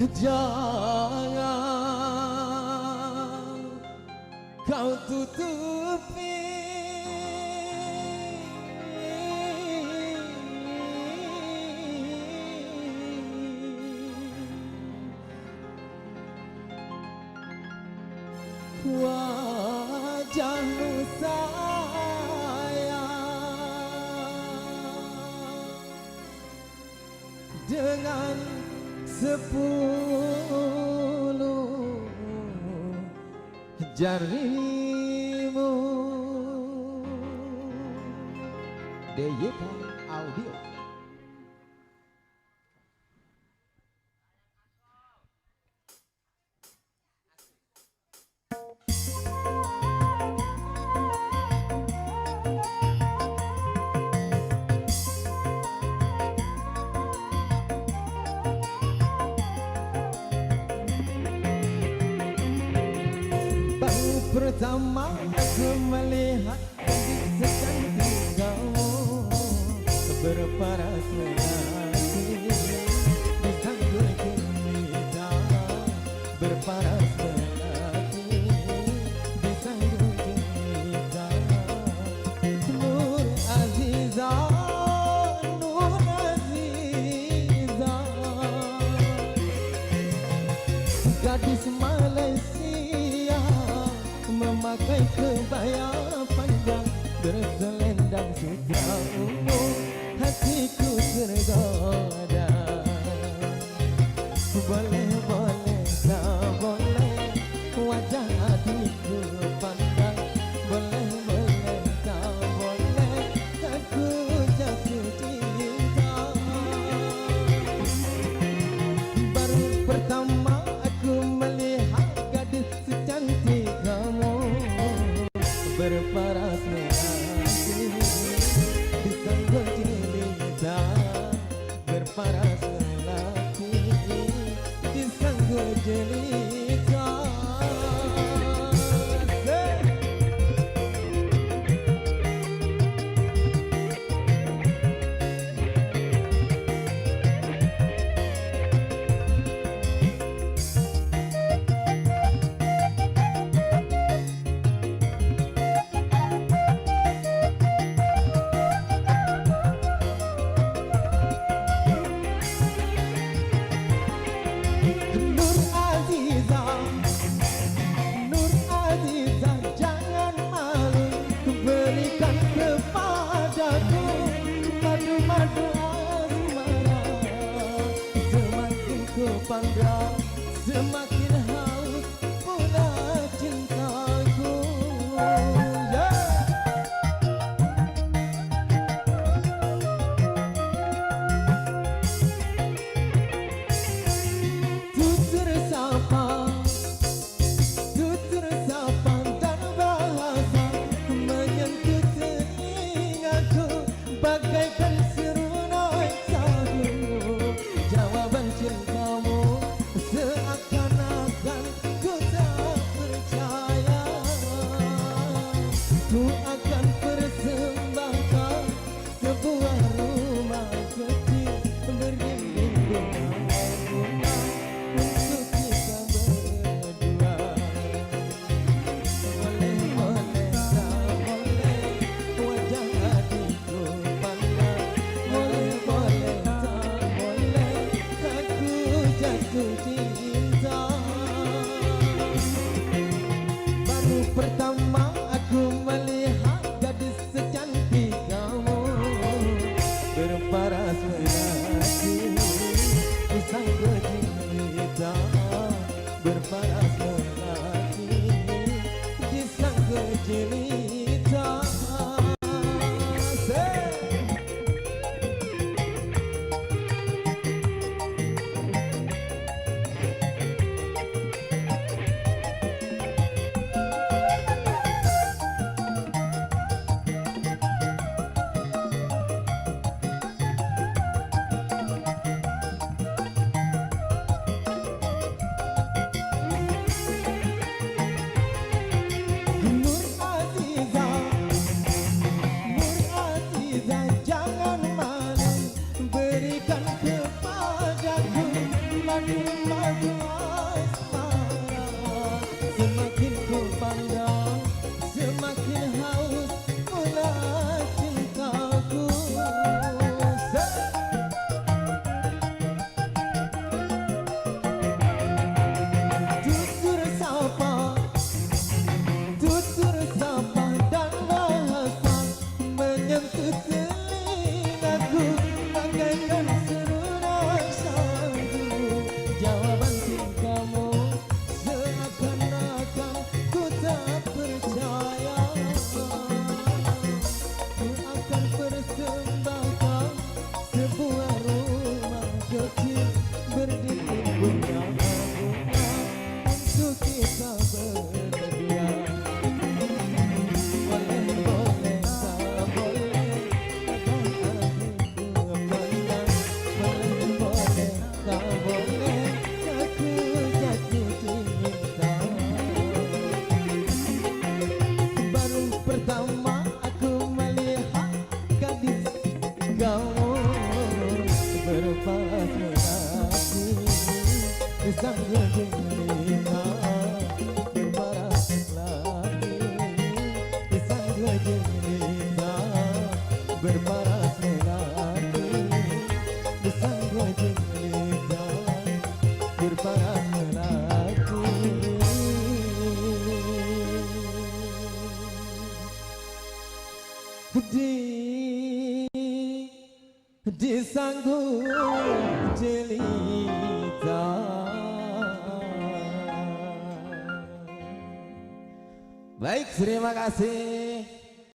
Jangan kau tutupi wajahmu sayang dengan 10 jarimu. DYK Audio. Pertama aku melihat gadis secantik kamu berparas melati di sanggul cerita berparas melati di sanggul cerita. Nur Aziza, Nur Aziza, gadis Malaysia memakai kebaya panjang berselendang sutra ungu, hatiku tergoda. Boleh boleh tak boleh wajah hatiku pandang, boleh boleh tak boleh aku jatuh cinta. Baru pertama aku melihat gadis secantik kamu berparas melati di sanggul cerita berparas melati di sanggul cerita. Nur Aziza, jangan malu berikan kepadaku madu-madu asmara. Semakin ku pandang, semakin haus pula cintaku. Tutur sapa dan bahasa menyentuh telingaku bagaikan serunai sadu. Jawaban cintamu seakan berparas lelaki disanggup jelita berparas lelaki disanggup jelita. Baik, terima kasih.